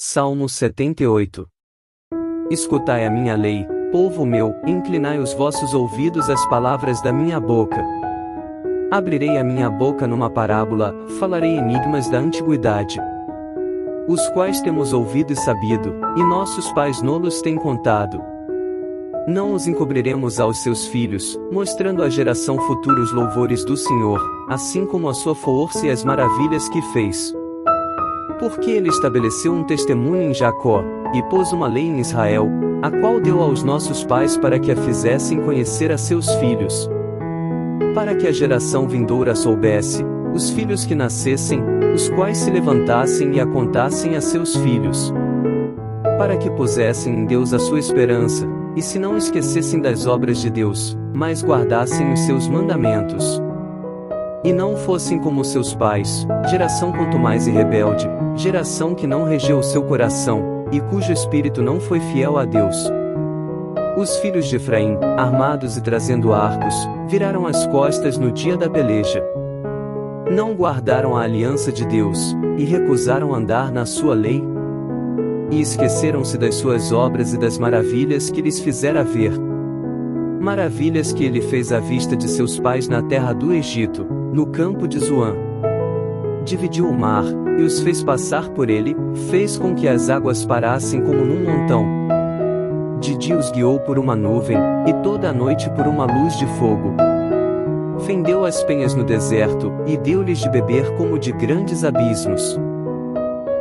Salmo 78. Escutai a minha lei, povo meu, inclinai os vossos ouvidos às palavras da minha boca. Abrirei a minha boca numa parábola, falarei enigmas da antiguidade, os quais temos ouvido e sabido, e nossos pais nos têm contado. Não os encobriremos aos seus filhos, mostrando à geração futura os louvores do Senhor, assim como a sua força e as maravilhas que fez. Porque ele estabeleceu um testemunho em Jacó, e pôs uma lei em Israel, a qual deu aos nossos pais para que a fizessem conhecer a seus filhos. Para que a geração vindoura soubesse, os filhos que nascessem, os quais se levantassem e a contassem a seus filhos. Para que pusessem em Deus a sua esperança, e se não esquecessem das obras de Deus, mas guardassem os seus mandamentos. E não fossem como seus pais, geração contumaz e rebelde, geração que não regeu o seu coração, e cujo espírito não foi fiel a Deus. Os filhos de Efraim, armados e trazendo arcos, viraram as costas no dia da peleja. Não guardaram a aliança de Deus, e recusaram andar na sua lei. E esqueceram-se das suas obras e das maravilhas que lhes fizera ver. Maravilhas que ele fez à vista de seus pais na terra do Egito, no campo de Zoan. Dividiu o mar, e os fez passar por ele, fez com que as águas parassem como num montão. De dia os guiou por uma nuvem, e toda a noite por uma luz de fogo. Fendeu as penhas no deserto, e deu-lhes de beber como de grandes abismos.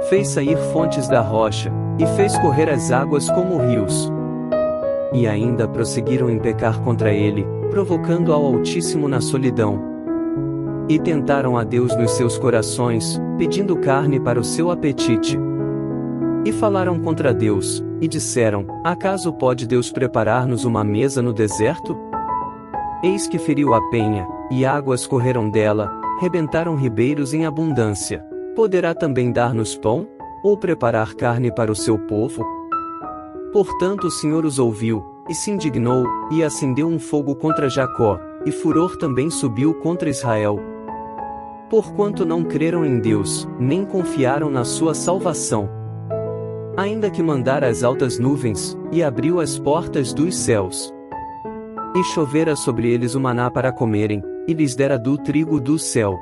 Fez sair fontes da rocha, e fez correr as águas como rios. E ainda prosseguiram em pecar contra ele, provocando ao Altíssimo na solidão. E tentaram a Deus nos seus corações, pedindo carne para o seu apetite. E falaram contra Deus, e disseram: acaso pode Deus preparar-nos uma mesa no deserto? Eis que feriu a penha, e águas correram dela, rebentaram ribeiros em abundância. Poderá também dar-nos pão? Ou preparar carne para o seu povo? Portanto o Senhor os ouviu, e se indignou, e acendeu um fogo contra Jacó, e furor também subiu contra Israel. Porquanto não creram em Deus, nem confiaram na sua salvação. Ainda que mandara as altas nuvens, e abriu as portas dos céus. E chovera sobre eles o maná para comerem, e lhes dera do trigo do céu.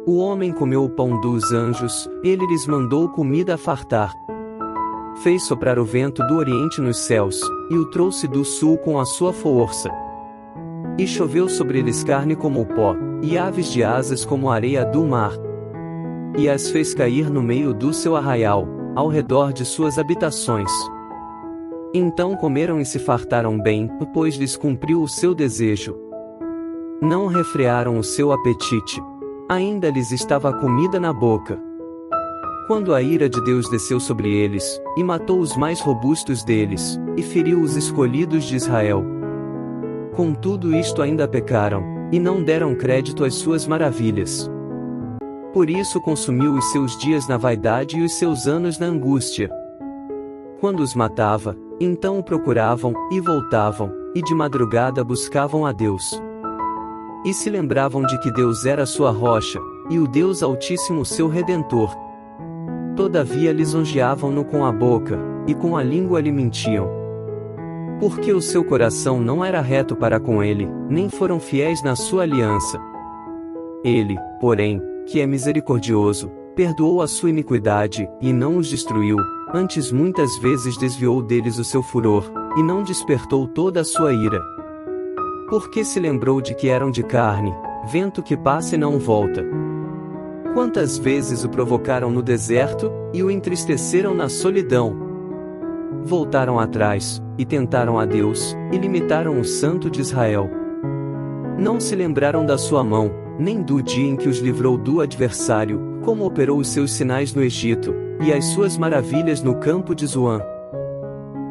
O homem comeu o pão dos anjos, ele lhes mandou comida a fartar. Fez soprar o vento do oriente nos céus, e o trouxe do sul com a sua força. E choveu sobre eles carne como o pó, e aves de asas como a areia do mar. E as fez cair no meio do seu arraial, ao redor de suas habitações. Então comeram e se fartaram bem, pois lhes cumpriu o seu desejo. Não refrearam o seu apetite. Ainda lhes estava a comida na boca. Quando a ira de Deus desceu sobre eles, e matou os mais robustos deles, e feriu os escolhidos de Israel. Com tudo isto ainda pecaram, e não deram crédito às suas maravilhas. Por isso consumiu os seus dias na vaidade e os seus anos na angústia. Quando os matava, então o procuravam, e voltavam, e de madrugada buscavam a Deus. E se lembravam de que Deus era sua rocha, e o Deus Altíssimo seu Redentor. Todavia lisonjeavam-no com a boca, e com a língua lhe mentiam. Porque o seu coração não era reto para com ele, nem foram fiéis na sua aliança. Ele, porém, que é misericordioso, perdoou a sua iniquidade, e não os destruiu, antes muitas vezes desviou deles o seu furor, e não despertou toda a sua ira. Porque se lembrou de que eram de carne, vento que passa e não volta. Quantas vezes o provocaram no deserto, e o entristeceram na solidão. Voltaram atrás, e tentaram a Deus, e limitaram o Santo de Israel. Não se lembraram da sua mão, nem do dia em que os livrou do adversário, como operou os seus sinais no Egito, e as suas maravilhas no campo de Zoan.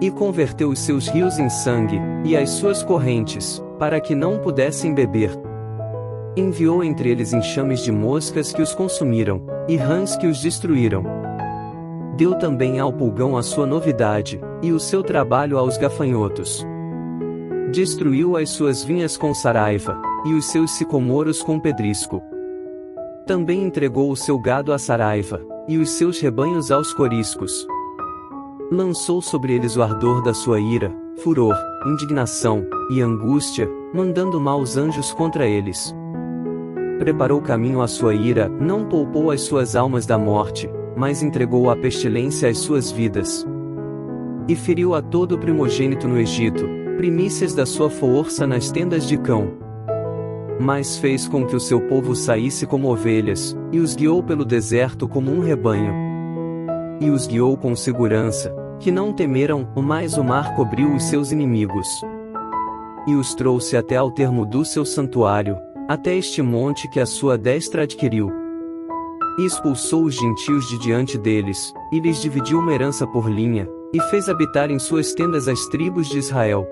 E converteu os seus rios em sangue, e as suas correntes, para que não pudessem beber. Enviou entre eles enxames de moscas que os consumiram, e rãs que os destruíram. Deu também ao pulgão a sua novidade, e o seu trabalho aos gafanhotos. Destruiu as suas vinhas com saraiva, e os seus sicomoros com pedrisco. Também entregou o seu gado à saraiva, e os seus rebanhos aos coriscos. Lançou sobre eles o ardor da sua ira, furor, indignação e angústia, mandando maus anjos contra eles. Preparou caminho à sua ira, não poupou as suas almas da morte, mas entregou à pestilência as suas vidas. E feriu a todo primogênito no Egito, primícias da sua força nas tendas de cão. Mas fez com que o seu povo saísse como ovelhas, e os guiou pelo deserto como um rebanho. E os guiou com segurança, que não temeram, mas o mar cobriu os seus inimigos. E os trouxe até ao termo do seu santuário, até este monte que a sua destra adquiriu. E expulsou os gentios de diante deles, e lhes dividiu uma herança por linha, e fez habitar em suas tendas as tribos de Israel.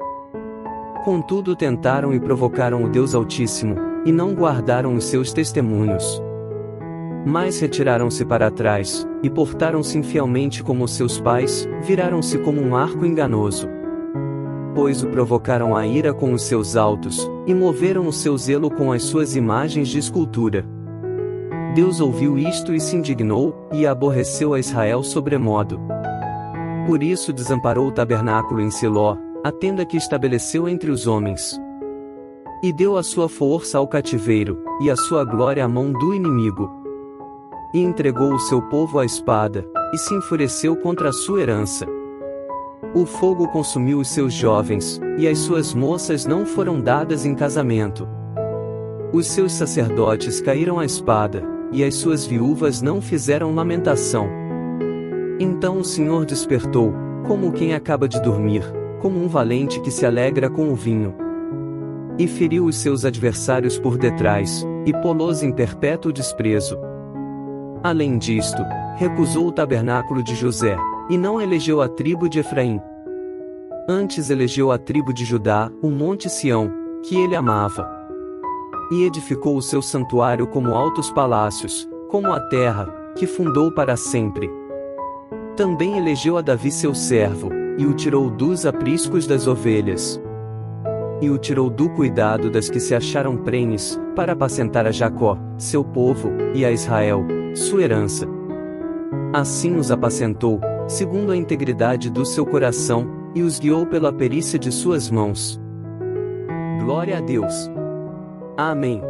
Contudo tentaram e provocaram o Deus Altíssimo, e não guardaram os seus testemunhos. Mas retiraram-se para trás, e portaram-se infielmente como seus pais, viraram-se como um arco enganoso. Pois o provocaram a ira com os seus altos, e moveram o seu zelo com as suas imagens de escultura. Deus ouviu isto e se indignou, e aborreceu a Israel sobremodo. Por isso desamparou o tabernáculo em Siló, a tenda que estabeleceu entre os homens. E deu a sua força ao cativeiro, e a sua glória à mão do inimigo. E entregou o seu povo à espada, e se enfureceu contra a sua herança. O fogo consumiu os seus jovens, e as suas moças não foram dadas em casamento. Os seus sacerdotes caíram à espada, e as suas viúvas não fizeram lamentação. Então o Senhor despertou, como quem acaba de dormir, como um valente que se alegra com o vinho. E feriu os seus adversários por detrás, e pô-los em perpétuo desprezo. Além disto, recusou o tabernáculo de José, e não elegeu a tribo de Efraim. Antes elegeu a tribo de Judá, o monte Sião, que ele amava. E edificou o seu santuário como altos palácios, como a terra, que fundou para sempre. Também elegeu a Davi seu servo, e o tirou dos apriscos das ovelhas. E o tirou do cuidado das que se acharam prenhes, para apacentar a Jacó, seu povo, e a Israel, sua herança. Assim os apacentou, segundo a integridade do seu coração, e os guiou pela perícia de suas mãos. Glória a Deus. Amém.